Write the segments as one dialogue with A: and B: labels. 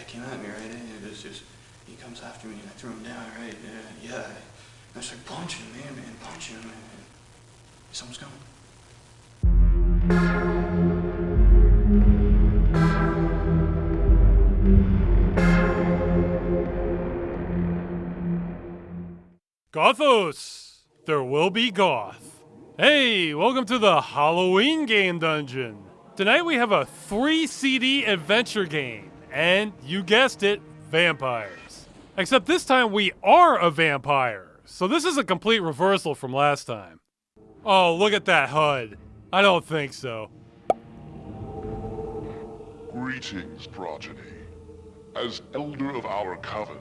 A: came at me, right? It was just, he comes after me and I threw him down, right? Yeah. I started punching him, man, punching him, and someone's coming.
B: Gothos! There will be goth. Hey, welcome to the Halloween game dungeon. Tonight we have a 3 CD adventure game, and you guessed it, vampires. Except this time we are a vampire, so this is a complete reversal from last time. Oh, look at that HUD. I don't think so.
C: Greetings, progeny. As elder of our coven,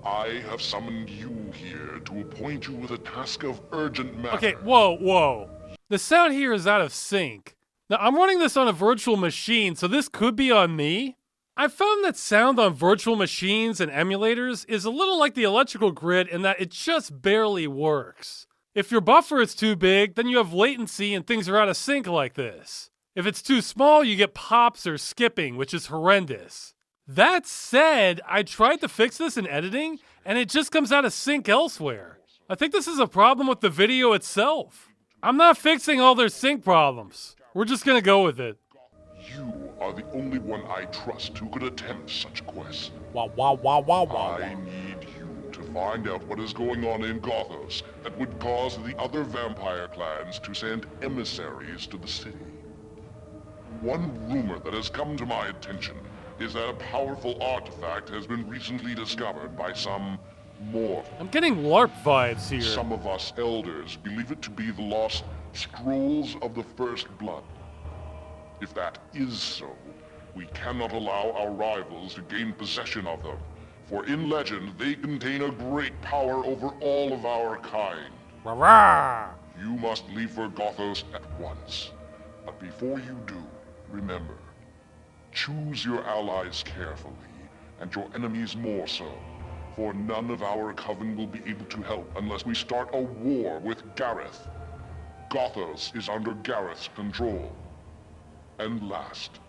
C: I have summoned you here to appoint you with a task of urgent matter.
B: Okay, whoa. The sound here is out of sync. Now, I'm running this on a virtual machine, so this could be on me. I found that sound on virtual machines and emulators is a little like the electrical grid in that it just barely works. If your buffer is too big, then you have latency and things are out of sync like this. If it's too small, you get pops or skipping, which is horrendous. That said, I tried to fix this in editing, and it just comes out of sync elsewhere. I think this is a problem with the video itself. I'm not fixing all their sync problems. We're just gonna go with it.
C: You are the only one I trust who could attempt such a quest.
B: Wow.
C: I need you to find out what is going on in Gothos that would cause the other vampire clans to send emissaries to the city. One rumor that has come to my attention is that a powerful artifact has been recently discovered by some mortal.
B: I'm getting LARP vibes here.
C: Some of us elders believe it to be the lost scrolls of the First Blood. If that is so, we cannot allow our rivals to gain possession of them, for in legend they contain a great power over all of our kind.
B: Rah-rah!
C: You must leave for Gothos at once. But before you do, remember, choose your allies carefully, and your enemies more so, for none of our coven will be able to help unless we start a war with Gareth. Gothos is under Gareth's control. And last,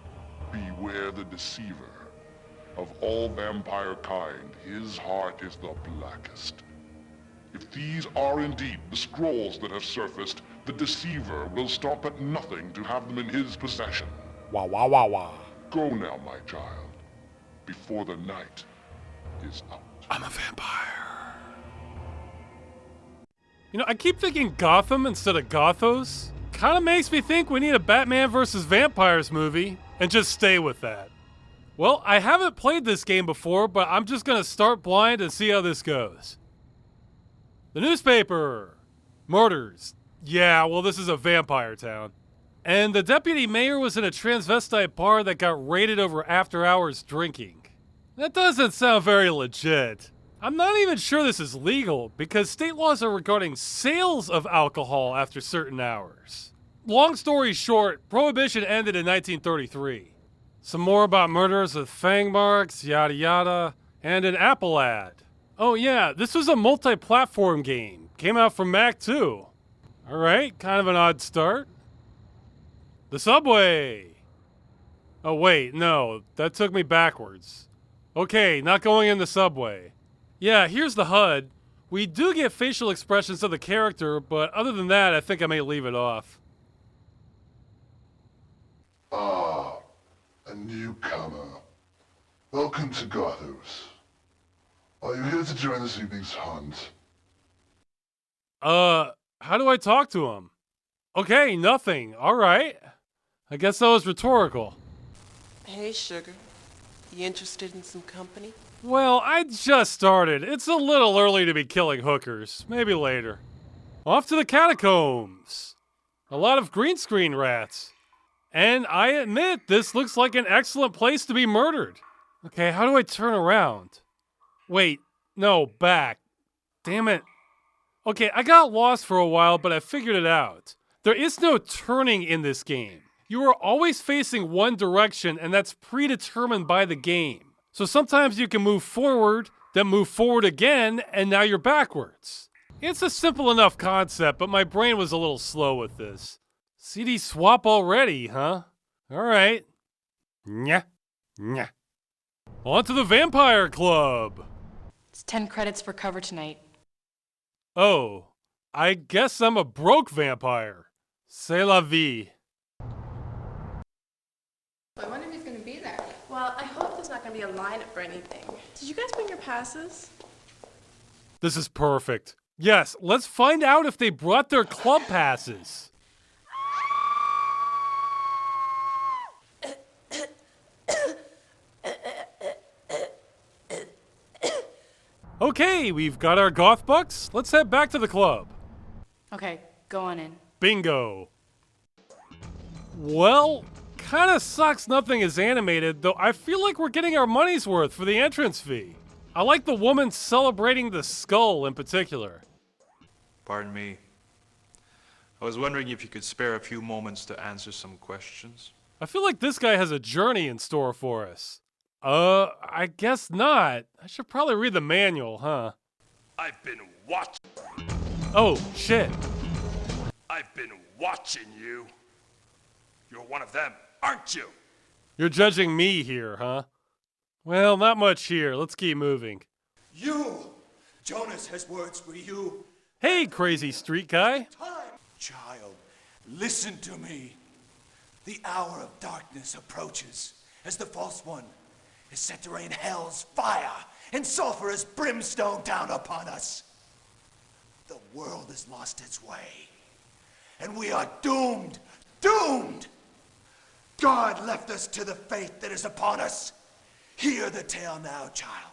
C: beware the deceiver. Of all vampire kind, his heart is the blackest. If these are indeed the scrolls that have surfaced, the deceiver will stop at nothing to have them in his possession.
B: Wow.
C: Go now, my child, before the night is out.
B: I'm a vampire. You know, I keep thinking Gotham instead of Gothos. Kinda makes me think we need a Batman vs. Vampires movie, and just stay with that. Well, I haven't played this game before, but I'm just gonna start blind and see how this goes. The newspaper. Murders. Yeah, well, this is a vampire town. And the deputy mayor was in a transvestite bar that got raided over after-hours drinking. That doesn't sound very legit. I'm not even sure this is legal, because state laws are regarding sales of alcohol after certain hours. Long story short, Prohibition ended in 1933. Some more about murders with fang marks, yada yada, and an Apple ad. Oh yeah, this was a multi-platform game. Came out for Mac too. Alright, kind of an odd start. The subway! Oh wait, no, that took me backwards. Okay, not going in the subway. Yeah, here's the HUD. We do get facial expressions of the character, but other than that, I think I may leave it off.
D: Ah, a newcomer. Welcome to Gothos. Are you here to join this evening's hunt?
B: How do I talk to him? Okay, nothing. Alright. I guess that was rhetorical.
E: Hey, sugar. You interested in some company?
B: Well, I just started. It's a little early to be killing hookers. Maybe later. Off to the catacombs. A lot of green screen rats. And I admit, this looks like an excellent place to be murdered. Okay, how do I turn around? Wait, no, back. Damn it. Okay, I got lost for a while, but I figured it out. There is no turning in this game. You are always facing one direction, and that's predetermined by the game. So sometimes you can move forward, then move forward again, and now you're backwards. It's a simple enough concept, but my brain was a little slow with this. CD swap already, huh? Alright. Nyah. On to the Vampire Club!
F: It's 10 credits for cover tonight.
B: Oh, I guess I'm a broke vampire. C'est la vie.
G: I wonder if he's going to be there.
E: Well, I hope there's not going to be a lineup or anything. Did you guys bring your passes?
B: This is perfect. Yes, let's find out if they brought their club passes. Okay, we've got our goth bucks. Let's head back to the club.
F: Okay, go on in.
B: Bingo. Well, kinda sucks nothing is animated, though I feel like we're getting our money's worth for the entrance fee. I like the woman celebrating the skull in particular.
H: Pardon me. I was wondering if you could spare a few moments to answer some questions.
B: I feel like this guy has a journey in store for us. I guess not. I should probably read the manual, huh?
I: I've been watching.
B: Oh, shit.
I: I've been watching you. You're one of them, aren't you?
B: You're judging me here, huh? Well, not much here. Let's keep moving.
I: You! Jonas has words for you.
B: Hey, crazy street guy.
I: Time! Child, listen to me. The hour of darkness approaches as the false one is set to rain hell's fire and sulphurous brimstone down upon us. The world has lost its way, and we are doomed, doomed! God left us to the fate that is upon us. Hear the tale now, child.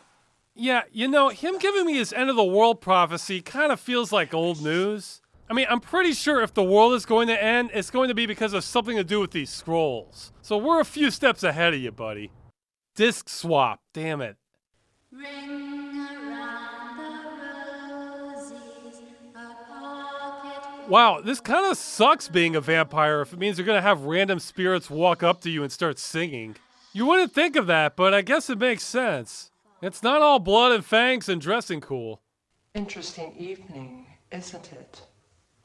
B: Yeah, you know, him giving me his end of the world prophecy kind of feels like old news. I mean, I'm pretty sure if the world is going to end, it's going to be because of something to do with these scrolls. So we're a few steps ahead of you, buddy. Disc swap, damn it. Wow, this kind of sucks being a vampire if it means you're going to have random spirits walk up to you and start singing. You wouldn't think of that, but I guess it makes sense. It's not all blood and fangs and dressing cool.
J: Interesting evening, isn't it?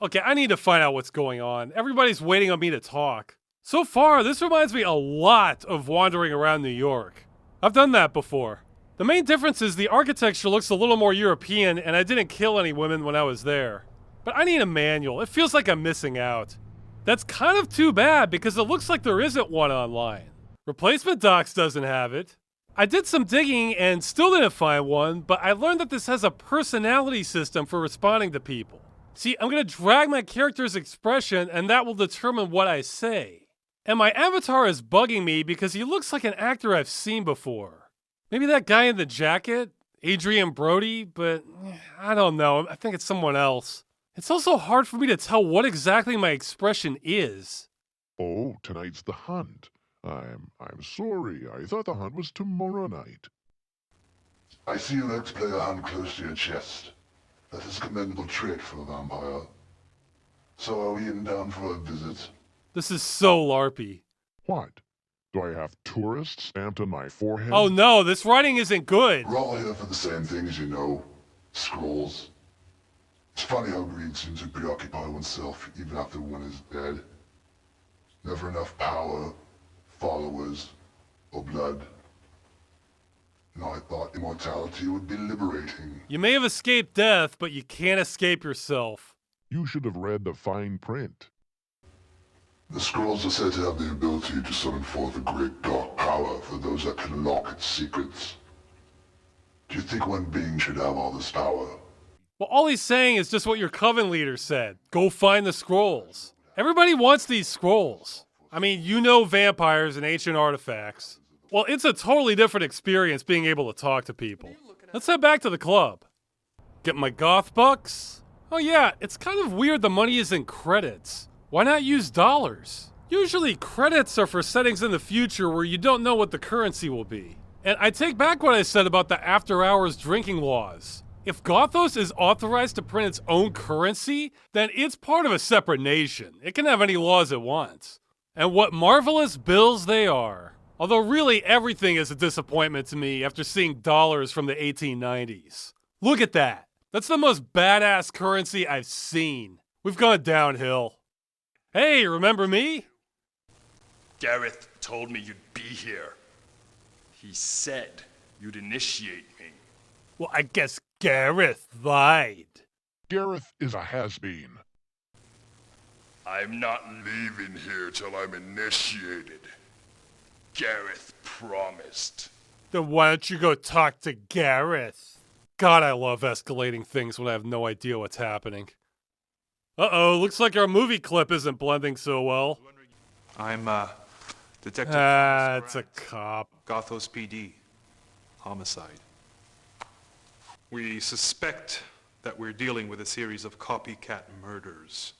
B: Okay, I need to find out what's going on. Everybody's waiting on me to talk. So far, this reminds me a lot of wandering around New York. I've done that before. The main difference is the architecture looks a little more European, and I didn't kill any women when I was there. But I need a manual. It feels like I'm missing out. That's kind of too bad, because it looks like there isn't one online. Replacement Docs doesn't have it. I did some digging and still didn't find one, but I learned that this has a personality system for responding to people. See, I'm going to drag my character's expression, and that will determine what I say. And my avatar is bugging me because he looks like an actor I've seen before. Maybe that guy in the jacket? Adrian Brody? But I don't know. I think it's someone else. It's also hard for me to tell what exactly my expression is.
C: Oh, tonight's the hunt. I'm sorry. I thought the hunt was tomorrow night.
D: I see you like to play a hand close to your chest. That is a commendable trait for a vampire. So are we in town for a visit?
B: This is so LARPy.
C: What? Do I have tourist stamped on my forehead?
B: Oh no, this writing isn't good.
D: We're all here for the same things, you know. Scrolls. It's funny how greed seems to preoccupy oneself even after one is dead. Never enough power, followers, or blood. Now I thought immortality would be liberating.
B: You may have escaped death, but you can't escape yourself.
C: You should have read the fine print.
D: The scrolls are said to have the ability to summon forth a great dark power for those that can unlock its secrets. Do you think one being should have all this power?
B: Well, all he's saying is just what your coven leader said. Go find the scrolls. Everybody wants these scrolls. I mean, you know vampires and ancient artifacts. Well, it's a totally different experience being able to talk to people. Let's head back to the club. Get my goth bucks? Oh yeah, it's kind of weird the money is in credits. Why not use dollars? Usually credits are for settings in the future where you don't know what the currency will be. And I take back what I said about the after-hours drinking laws. If Gothos is authorized to print its own currency, then it's part of a separate nation. It can have any laws it wants. And what marvelous bills they are. Although really everything is a disappointment to me after seeing dollars from the 1890s. Look at that. That's the most badass currency I've seen. We've gone downhill. Hey, remember me?
I: Gareth told me you'd be here. He said
K: you'd initiate me.
B: Well, I guess Gareth lied.
C: Gareth is a has-been.
K: I'm not leaving here till I'm initiated. Gareth promised.
B: Then why don't you go talk to Gareth? God, I love escalating things when I have no idea what's happening. Uh-oh, looks like our movie clip isn't blending so well.
H: I'm, Detective
B: It's a cop.
H: Gothos PD. Homicide. We suspect that we're dealing with a series of copycat murders.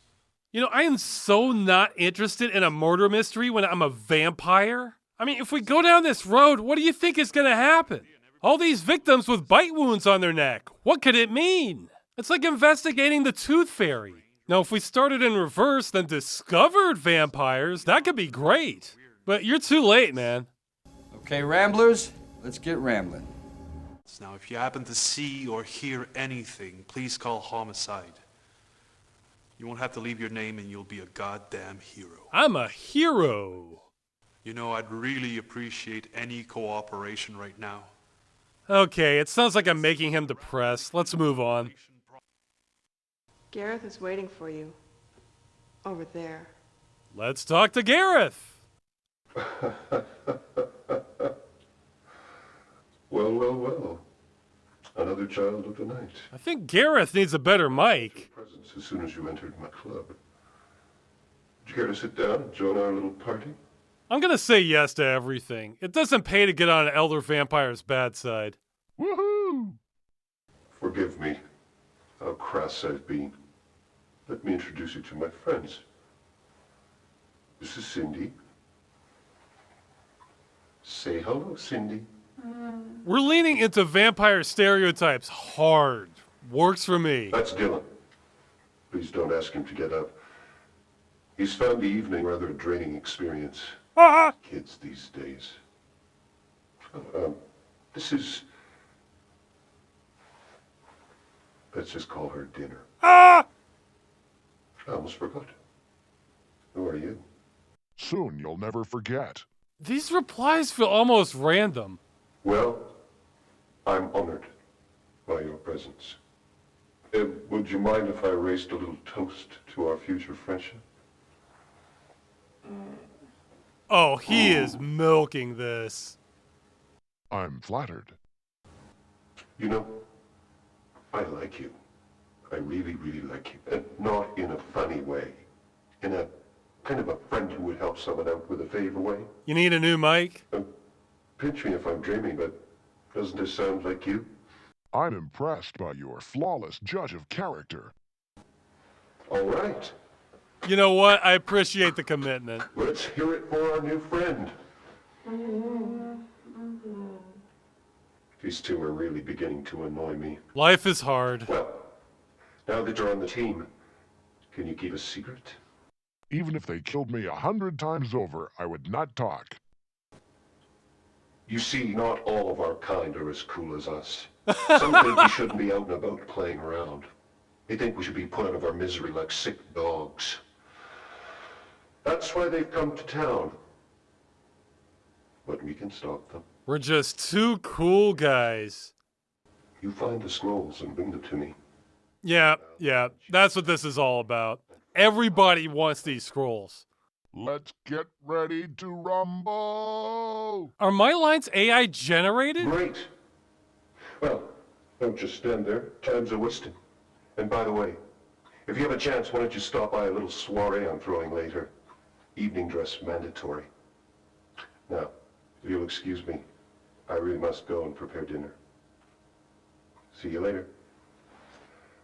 B: You know, I am so not interested in a murder mystery when I'm a vampire. I mean, if we go down this road, what do you think is gonna happen? All these victims with bite wounds on their neck. What could it mean? It's like investigating the Tooth Fairy. Now, if we started in reverse, then discovered vampires, that could be great. But you're too late, man.
L: Okay, Ramblers, let's get rambling.
H: Now, if you happen to see or hear anything, please call Homicide. You won't have to leave your name and you'll be a goddamn hero.
B: I'm a hero.
H: You know, I'd really appreciate any cooperation right now.
B: Okay, it sounds like I'm making him depressed. Let's move on.
E: Gareth is waiting for you. Over there.
B: Let's talk to Gareth.
D: Well. Another child of the night.
B: I think Gareth needs a better mic.
D: Presence as soon as you entered my club. Would you care to sit down and join our little party?
B: I'm gonna say yes to everything. It doesn't pay to get on an elder vampire's bad side.
D: Woohoo! Forgive me how crass I've been. Let me introduce you to my friends. This is Cindy. Say hello, Cindy.
B: We're leaning into vampire stereotypes hard. Works for me.
D: That's Dylan. Please don't ask him to get up. He's found the evening rather a draining experience. Kids these days. This is... Let's just call her dinner. I almost forgot. Who are you?
C: Soon you'll never forget.
B: These replies feel almost random.
D: Well, I'm honored by your presence. Would you mind if I raised a little toast to our future friendship?
B: Oh, he is milking this.
C: I'm flattered.
D: You know, I like you. I really, really like you. And not in a funny way. In a kind of a friend who would help someone out with a favor way.
B: You need a new mic?
D: Pinch me if I'm dreaming, but doesn't this sound like you?
C: I'm impressed by your flawless judge of character.
D: All right.
B: You know what? I appreciate the commitment.
D: Let's hear it for our new friend. These two are really beginning to annoy me.
B: Life is hard.
D: Well, now that you're on the team, can you keep a secret?
C: Even if they killed me 100 times over, I would not talk.
D: You see, not all of our kind are as cool as us. Some think we shouldn't be out and about playing around. They think we should be put out of our misery like sick dogs. That's why they've come to town. But we can stop them.
B: We're just two cool guys.
D: You find the scrolls and bring them to me.
B: Yeah, that's what this is all about. Everybody wants these scrolls.
C: Let's get ready to rumble!
B: Are my lines AI generated?
D: Great. Well, don't just stand there. Time's a wasting. And by the way, if you have a chance, why don't you stop by a little soiree I'm throwing later? Evening dress mandatory. Now, if you'll excuse me, I really must go and prepare dinner. See you later.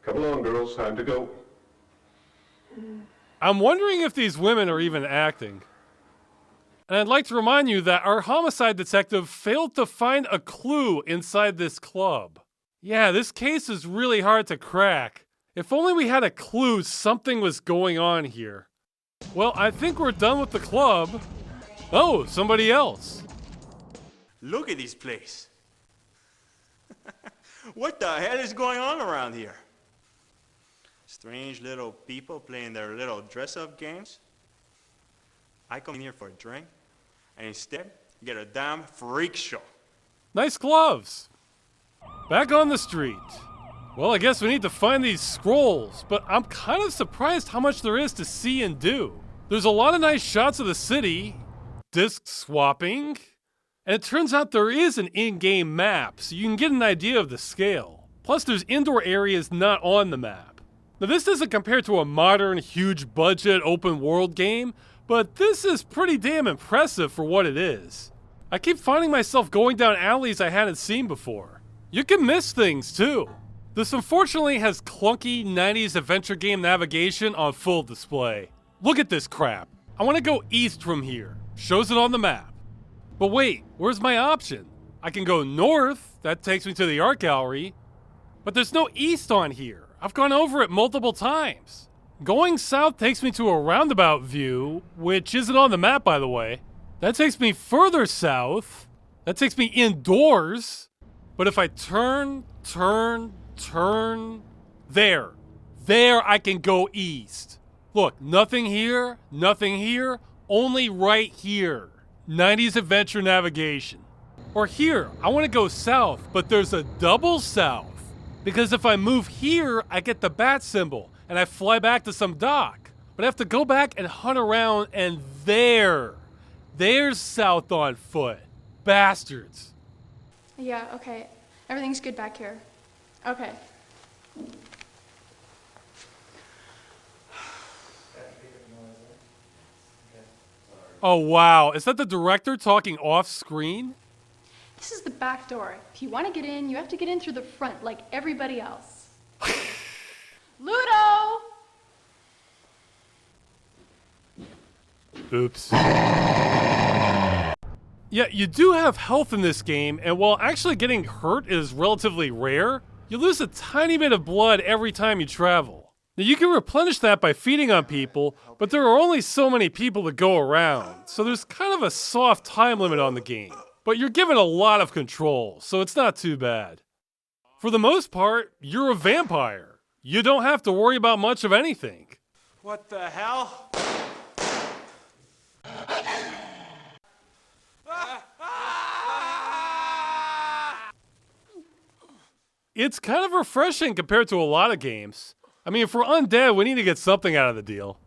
D: Come along, girls. Time to go.
B: I'm wondering if these women are even acting. And I'd like to remind you that our homicide detective failed to find a clue inside this club. Yeah, this case is really hard to crack. If only we had a clue something was going on here. Well, I think we're done with the club. Oh, somebody else.
A: Look at this place. What the hell is going on around here? Strange little people playing their little dress-up games. I come in here for a drink, and instead, you get a damn freak show.
B: Nice gloves. Back on the street. Well, I guess we need to find these scrolls, but I'm kind of surprised how much there is to see and do. There's a lot of nice shots of the city, disc swapping, and it turns out there is an in-game map, so you can get an idea of the scale. Plus, there's indoor areas not on the map. Now, this doesn't compare to a modern, huge-budget, open-world game, but this is pretty damn impressive for what it is. I keep finding myself going down alleys I hadn't seen before. You can miss things, too. This unfortunately has clunky 90s adventure game navigation on full display. Look at this crap. I want to go east from here. Shows it on the map. But wait, where's my option? I can go north, that takes me to the art gallery, but there's no east on here. I've gone over it multiple times. Going south takes me to a roundabout view, which isn't on the map, by the way. That takes me further south. That takes me indoors. But if I turn, there I can go east. Look, nothing here, only right here. 90s adventure navigation. Or here, I want to go south, but there's a double south. Because if I move here, I get the bat symbol, and I fly back to some dock. But I have to go back and hunt around, and there's south on foot. Bastards.
G: Yeah, okay. Everything's good back here. Okay.
B: Oh wow, is that the director talking off screen?
G: This is the back door. If you want to get in, you have to get in through the front like everybody else. Ludo!
B: Oops. Yeah, you do have health in this game, and while actually getting hurt is relatively rare, you lose a tiny bit of blood every time you travel. Now you can replenish that by feeding on people, but there are only so many people to go around, so there's kind of a soft time limit on the game. But you're given a lot of control, so it's not too bad. For the most part, you're a vampire. You don't have to worry about much of anything.
H: What the hell?
B: It's kind of refreshing compared to a lot of games. I mean, if we're undead, we need to get something out of the deal.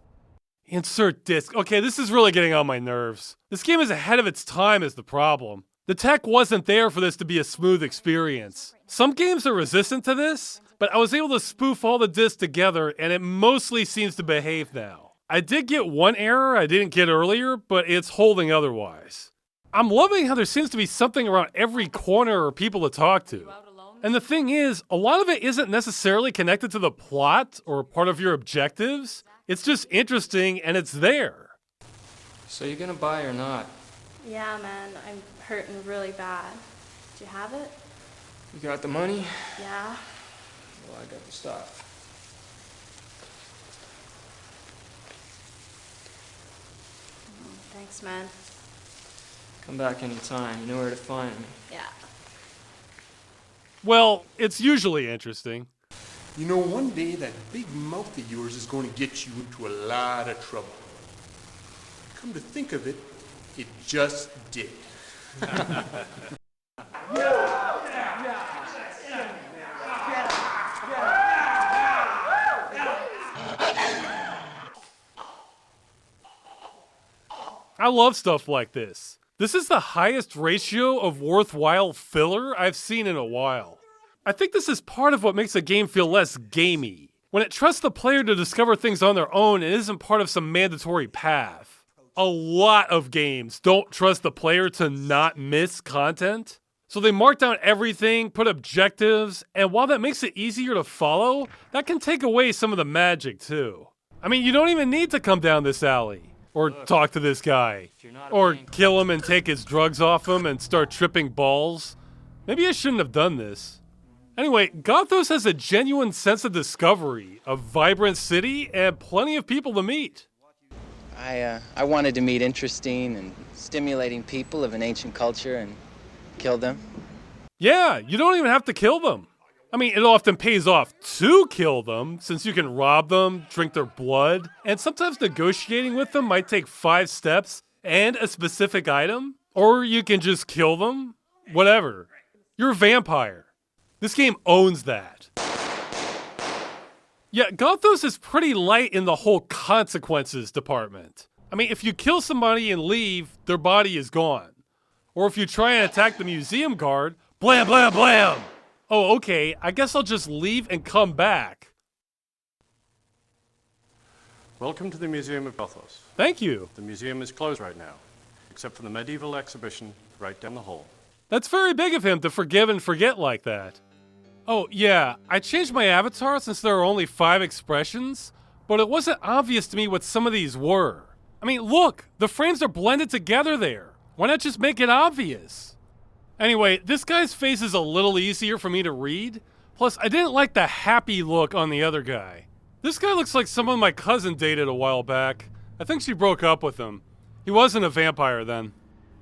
B: Insert disc. Okay, this is really getting on my nerves. This game is ahead of its time is the problem. The tech wasn't there for this to be a smooth experience. Some games are resistant to this, but I was able to spoof all the discs together and it mostly seems to behave now. I did get one error I didn't get earlier, but it's holding otherwise. I'm loving how there seems to be something around every corner or people to talk to. And the thing is, a lot of it isn't necessarily connected to the plot or part of your objectives. It's just interesting and it's there.
M: So you're gonna buy or not?
E: Yeah, man, I'm hurting really bad. Do you have it?
M: You got the money?
E: Yeah.
M: Well, I got the stuff.
E: Thanks, man.
M: Come back anytime. You know where to find me.
E: Yeah.
B: Well, it's usually interesting.
N: You know, one day that big mouth of yours is going to get you into a lot of trouble. Come to think of it, it just did.
B: I love stuff like this. This is the highest ratio of worthwhile filler I've seen in a while. I think this is part of what makes a game feel less gamey. When it trusts the player to discover things on their own and isn't part of some mandatory path. A lot of games don't trust the player to not miss content. So they mark down everything, put objectives, and while that makes it easier to follow, that can take away some of the magic too. I mean, you don't even need to come down this alley. Or talk to this guy. Or kill him and take his drugs off him and start tripping balls. Maybe I shouldn't have done this. Anyway, Gothos has a genuine sense of discovery, a vibrant city, and plenty of people to meet.
O: I wanted to meet interesting and stimulating people of an ancient culture and kill them.
B: Yeah, you don't even have to kill them. I mean, it often pays off to kill them, since you can rob them, drink their blood, and sometimes negotiating with them might take 5 steps and a specific item. Or you can just kill them. Whatever. You're a vampire. This game owns that. Yeah, Gothos is pretty light in the whole consequences department. I mean, if you kill somebody and leave, their body is gone. Or if you try and attack the museum guard, blam, blam, blam! Oh, okay, I guess I'll just leave and come back.
P: Welcome to the Museum of Gothos.
B: Thank you.
P: The museum is closed right now, except for the medieval exhibition right down the hall.
B: That's very big of him to forgive and forget like that. Oh, yeah, I changed my avatar since there are only 5 expressions, but it wasn't obvious to me what some of these were. I mean, look, the frames are blended together there. Why not just make it obvious? Anyway, this guy's face is a little easier for me to read. Plus, I didn't like the happy look on the other guy. This guy looks like someone my cousin dated a while back. I think she broke up with him. He wasn't a vampire then.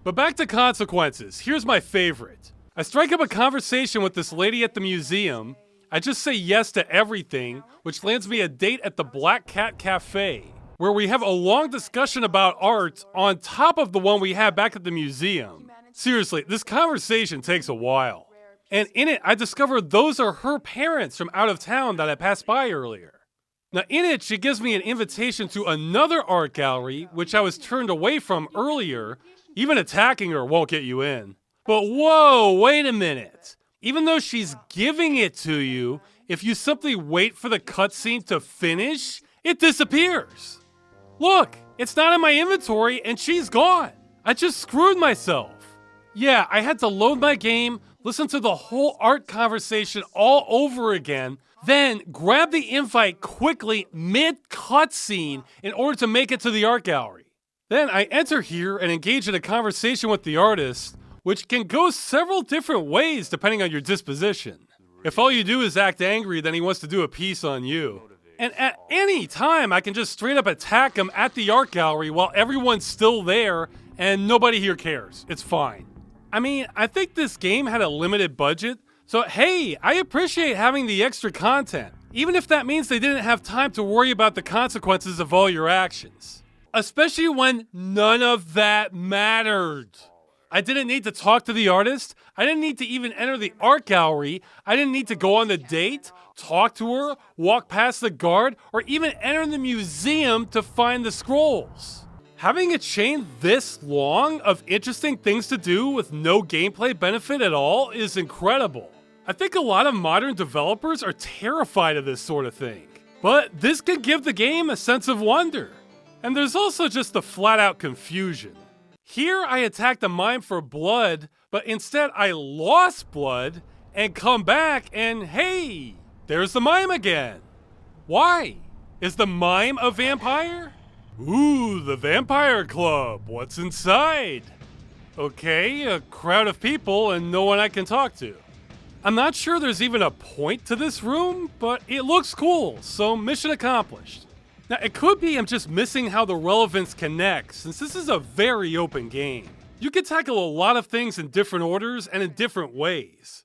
B: But back to consequences. Here's my favorite. I strike up a conversation with this lady at the museum. I just say yes to everything, which lands me a date at the Black Cat Cafe, where we have a long discussion about art on top of the one we had back at the museum. Seriously, this conversation takes a while. And in it, I discovered those are her parents from out of town that I passed by earlier. Now in it, she gives me an invitation to another art gallery, which I was turned away from earlier. Even attacking her won't get you in. But whoa, wait a minute. Even though she's giving it to you, if you simply wait for the cutscene to finish, it disappears. Look, it's not in my inventory and she's gone. I just screwed myself. Yeah, I had to load my game, listen to the whole art conversation all over again, then grab the invite quickly mid-cutscene in order to make it to the art gallery. Then I enter here and engage in a conversation with the artist, which can go several different ways depending on your disposition. If all you do is act angry, then he wants to do a piece on you. And at any time, I can just straight up attack him at the art gallery while everyone's still there and nobody here cares. It's fine. I mean, I think this game had a limited budget, so hey, I appreciate having the extra content, even if that means they didn't have time to worry about the consequences of all your actions. Especially when none of that mattered. I didn't need to talk to the artist. I didn't need to even enter the art gallery. I didn't need to go on the date, talk to her, walk past the guard, or even enter the museum to find the scrolls. Having a chain this long of interesting things to do with no gameplay benefit at all is incredible. I think a lot of modern developers are terrified of this sort of thing. But this can give the game a sense of wonder. And there's also just the flat-out confusion. Here I attacked a mime for blood, but instead I lost blood and come back and hey, there's the mime again. Why? Is the mime a vampire? Ooh, the Vampire Club, what's inside? Okay, a crowd of people and no one I can talk to. I'm not sure there's even a point to this room, but it looks cool, so mission accomplished. Now, it could be I'm just missing how the relevance connects, since this is a very open game. You can tackle a lot of things in different orders and in different ways.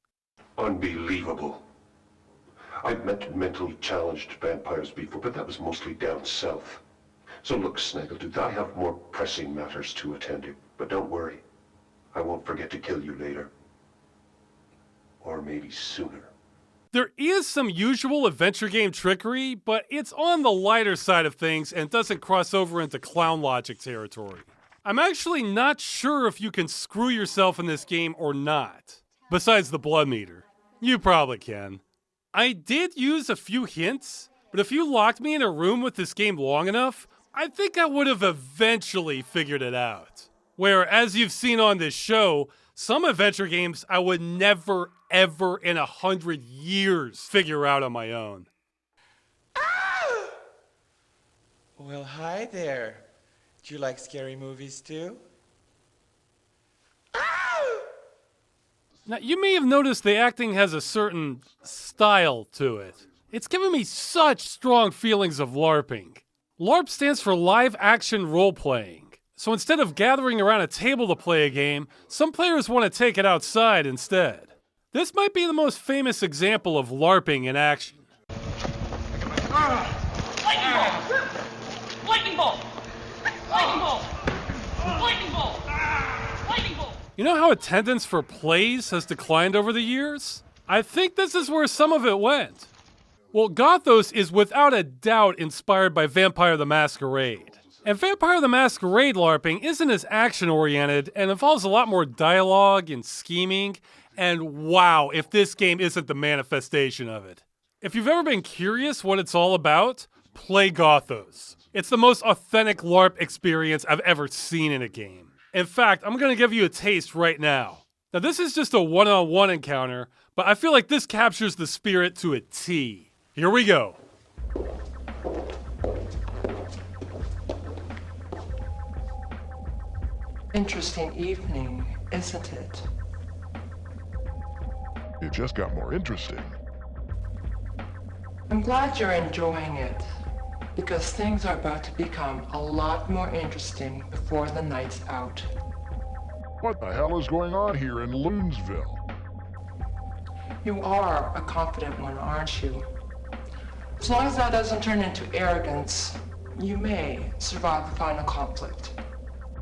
Q: Unbelievable. I've met mentally challenged vampires before, but that was mostly down south. So look, Snaggletooth, I have more pressing matters to attend to, but don't worry. I won't forget to kill you later. Or maybe sooner.
B: There is some usual adventure game trickery, but it's on the lighter side of things and doesn't cross over into clown logic territory. I'm actually not sure if you can screw yourself in this game or not, besides the blood meter. You probably can. I did use a few hints, but if you locked me in a room with this game long enough, I think I would have eventually figured it out. Where, as you've seen on this show, some adventure games I would never, ever in 100 years figure out on my own.
R: Well, hi there. Do you like scary movies too?
B: Now, you may have noticed the acting has a certain style to it. It's given me such strong feelings of LARPing. LARP stands for live action role-playing. So instead of gathering around a table to play a game, some players want to take it outside instead. This might be the most famous example of LARPing in action.
S: Lightning bolt! Lightning bolt! Lightning bolt! Lightning bolt! Lightning bolt!
B: You know how attendance for plays has declined over the years? I think this is where some of it went. Well, Gothos is without a doubt inspired by Vampire the Masquerade. And Vampire the Masquerade LARPing isn't as action-oriented and involves a lot more dialogue and scheming, and wow, if this game isn't the manifestation of it. If you've ever been curious what it's all about, play Gothos. It's the most authentic LARP experience I've ever seen in a game. In fact, I'm gonna give you a taste right now. Now this is just a one-on-one encounter, but I feel like this captures the spirit to a T. Here we go.
J: Interesting evening, isn't it?
C: It just got more interesting.
J: I'm glad you're enjoying it, because things are about to become a lot more interesting before the night's out.
C: What the hell is going on here in Loonsville?
J: You are a confident one, aren't you? As long as that doesn't turn into arrogance, you may survive the final conflict.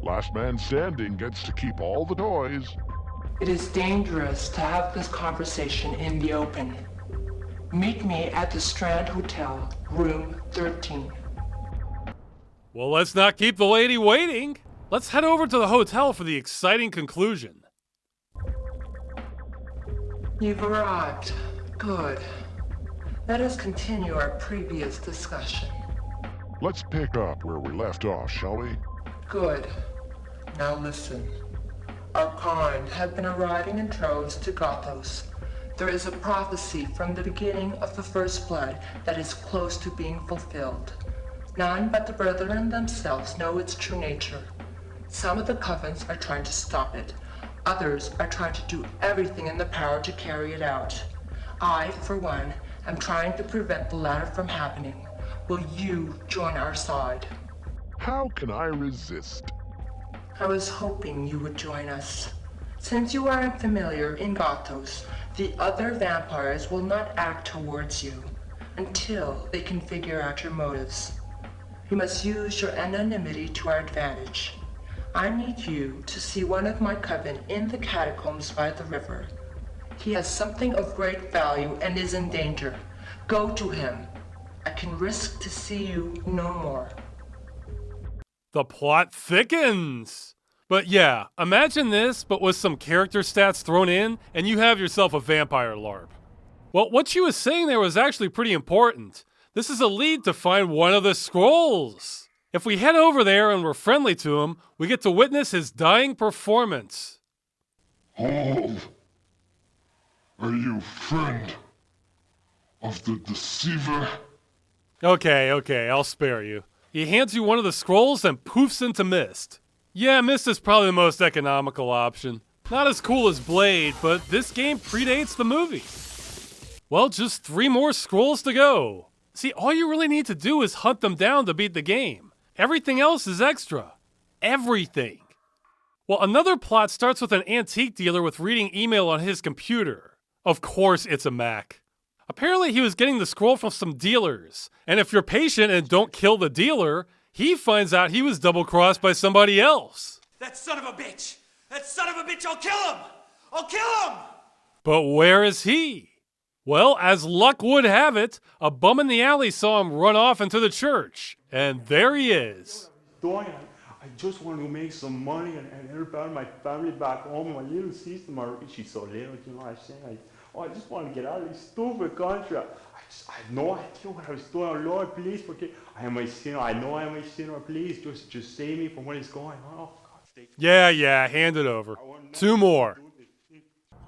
C: Last man standing gets to keep all the toys.
J: It is dangerous to have this conversation in the open. Meet me at the Strand Hotel, room 13.
B: Well, let's not keep the lady waiting. Let's head over to the hotel for the exciting conclusion.
J: You've arrived. Good. Let us continue our previous discussion.
C: Let's pick up where we left off, shall we?
J: Good. Now listen. Our kind have been arriving in troves to Gothos. There is a prophecy from the beginning of the first blood that is close to being fulfilled. None but the brethren themselves know its true nature. Some of the covens are trying to stop it. Others are trying to do everything in their power to carry it out. I, for one, am trying to prevent the latter from happening. Will you join our side?
C: How can I resist?
J: I was hoping you would join us. Since you are unfamiliar in Gothos, the other vampires will not act towards you until they can figure out your motives. You must use your anonymity to our advantage. I need you to see one of my coven in the catacombs by the river. He has something of great value and is in danger. Go to him. I can risk to see you no more.
B: The plot thickens! But yeah, imagine this, but with some character stats thrown in, and you have yourself a vampire LARP. Well, what she was saying there was actually pretty important. This is a lead to find one of the scrolls. If we head over there and we're friendly to him, we get to witness his dying performance.
C: Hold. Are you friend of the deceiver?
B: Okay, I'll spare you. He hands you one of the scrolls and poofs into mist. Yeah, mist is probably the most economical option. Not as cool as Blade, but this game predates the movie. Well, just 3 more scrolls to go. See, all you really need to do is hunt them down to beat the game. Everything else is extra. Everything. Well, another plot starts with an antique dealer with reading email on his computer. Of course it's a Mac. Apparently he was getting the scroll from some dealers, and if you're patient and don't kill the dealer, he finds out he was double-crossed by somebody else.
I: That son of a bitch! That son of a bitch! I'll kill him! I'll kill him!
B: But where is he? Well, as luck would have it, a bum in the alley saw him run off into the church, and there he is.
S: I just want to make some money and help my family back home. My little sister, she's so little, you know what I'm saying? I just want to get out of this stupid country. I have no idea what I was doing. Oh, Lord, please forgive. I am a sinner. I know I am a sinner. Please just save me from what is going on. Oh, God.
B: Yeah, hand it over. 2 more.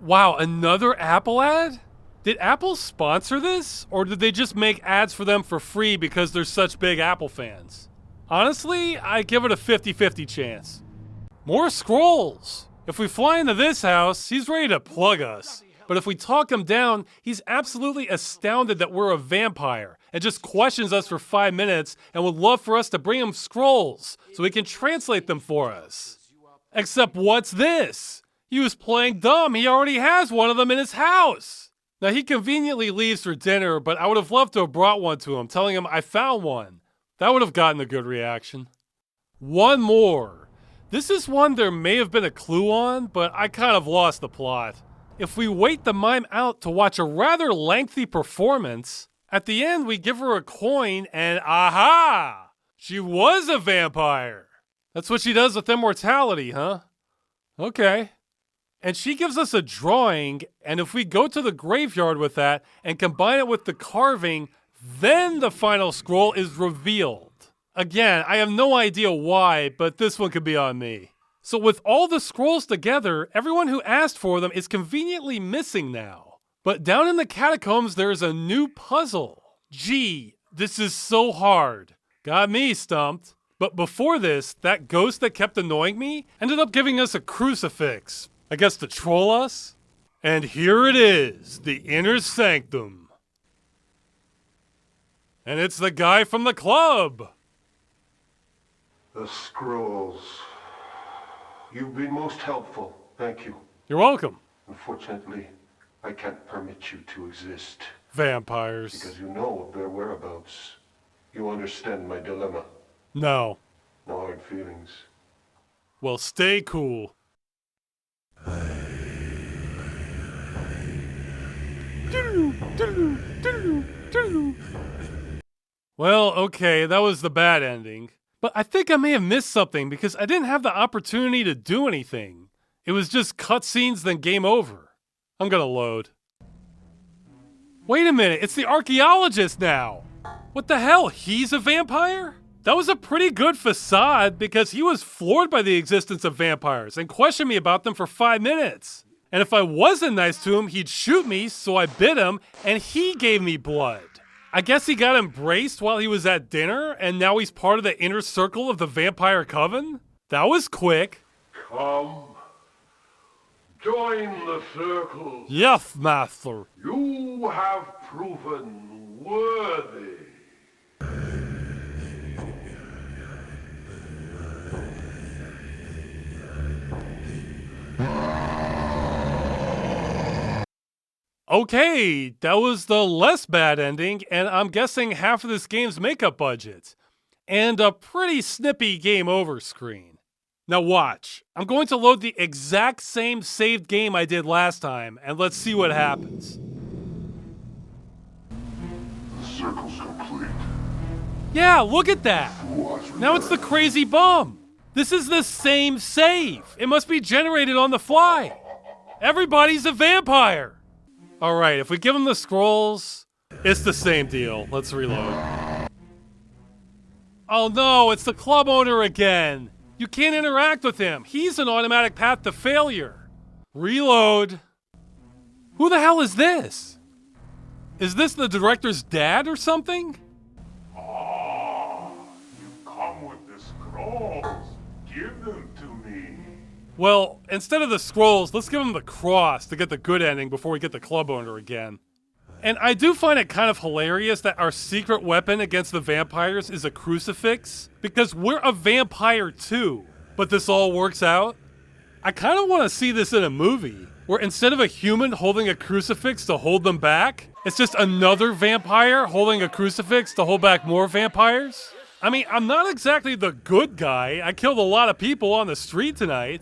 B: Wow, another Apple ad? Did Apple sponsor this? Or did they just make ads for them for free because they're such big Apple fans? Honestly, I give it a 50-50 chance. More scrolls! If we fly into this house, he's ready to plug us. But if we talk him down, he's absolutely astounded that we're a vampire and just questions us for 5 minutes and would love for us to bring him scrolls so he can translate them for us. Except what's this? He was playing dumb. He already has one of them in his house. Now he conveniently leaves for dinner, but I would have loved to have brought one to him, telling him I found one. That would have gotten a good reaction. 1 more. This is one there may have been a clue on, but I kind of lost the plot. If we wait the mime out to watch a rather lengthy performance, at the end we give her a coin and aha! She was a vampire! That's what she does with immortality, huh? Okay. And she gives us a drawing, and if we go to the graveyard with that and combine it with the carving, then the final scroll is revealed. Again, I have no idea why, but this one could be on me. So with all the scrolls together, everyone who asked for them is conveniently missing now. But down in the catacombs, there's a new puzzle. Gee, this is so hard. Got me stumped. But before this, that ghost that kept annoying me ended up giving us a crucifix. I guess to troll us? And here it is, the Inner Sanctum. And it's the guy from the club.
Q: The scrolls. You've been most helpful. Thank you.
B: You're welcome.
Q: Unfortunately, I can't permit you to exist.
B: Vampires.
Q: Because you know of their whereabouts. You understand my dilemma.
B: No.
Q: No hard feelings.
B: Well, stay cool. Well, okay, that was the bad ending. But I think I may have missed something because I didn't have the opportunity to do anything. It was just cutscenes, then game over. I'm gonna load. Wait a minute, it's the archaeologist now! What the hell, he's a vampire? That was a pretty good facade because he was floored by the existence of vampires and questioned me about them for 5 minutes. And if I wasn't nice to him, he'd shoot me, so I bit him, and he gave me blood. I guess he got embraced while he was at dinner, and now he's part of the inner circle of the vampire coven? That was quick.
K: Come. Join the circle.
B: Yes, master.
K: You have proven worthy.
B: Okay, that was the less bad ending, and I'm guessing half of this game's makeup budget. And a pretty snippy game over screen. Now watch, I'm going to load the exact same saved game I did last time, and let's see what happens.
D: The circle's complete.
B: Yeah, look at that! Now it's the crazy bum! This is the same save! It must be generated on the fly! Everybody's a vampire! Alright, if we give him the scrolls, it's the same deal. Let's reload. Oh no, it's the club owner again! You can't interact with him. He's an automatic path to failure. Reload. Who the hell is this? Is this the director's dad or something?
K: Ah, you come with the scrolls. Give them to me.
B: Well, instead of the scrolls, let's give him the cross to get the good ending before we get the club owner again. And I do find it kind of hilarious that our secret weapon against the vampires is a crucifix, because we're a vampire too. But this all works out. I kind of want to see this in a movie, where instead of a human holding a crucifix to hold them back, it's just another vampire holding a crucifix to hold back more vampires. I mean, I'm not exactly the good guy. I killed a lot of people on the street tonight.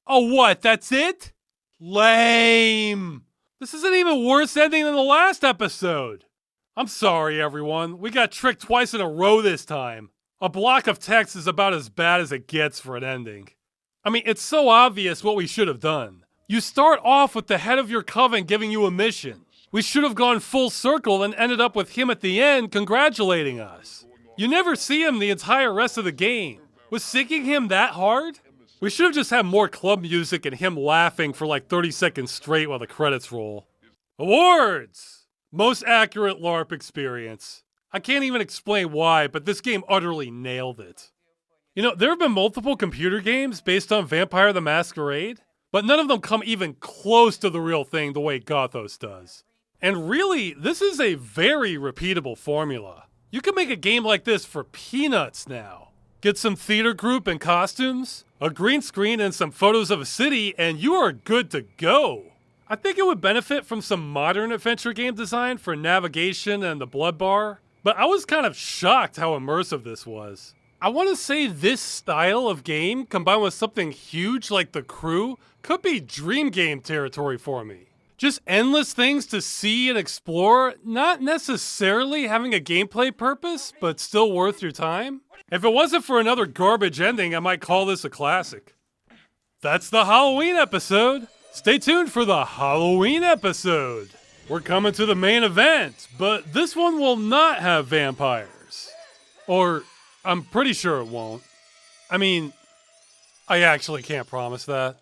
B: Oh, what? That's it? Lame. This is an even worse ending than the last episode. I'm sorry, everyone. We got tricked twice in a row this time. A block of text is about as bad as it gets for an ending. I mean, it's so obvious what we should have done. You start off with the head of your coven giving you a mission. We should have gone full circle and ended up with him at the end congratulating us. You never see him the entire rest of the game. Was seeking him that hard? We should have just had more club music and him laughing for like 30 seconds straight while the credits roll. Awards! Most accurate LARP experience. I can't even explain why, but this game utterly nailed it. You know, there have been multiple computer games based on Vampire the Masquerade, but none of them come even close to the real thing the way Gothos does. And really, this is a very repeatable formula. You can make a game like this for peanuts now. Get some theater group and costumes, a green screen and some photos of a city, and you are good to go. I think it would benefit from some modern adventure game design for navigation and the blood bar, but I was kind of shocked how immersive this was. I want to say this style of game, combined with something huge like The Crew, could be dream game territory for me. Just endless things to see and explore, not necessarily having a gameplay purpose, but still worth your time. If it wasn't for another garbage ending, I might call this a classic. That's the Halloween episode. Stay tuned for the Halloween episode. We're coming to the main event, but this one will not have vampires. Or, I'm pretty sure it won't. I mean, I actually can't promise that.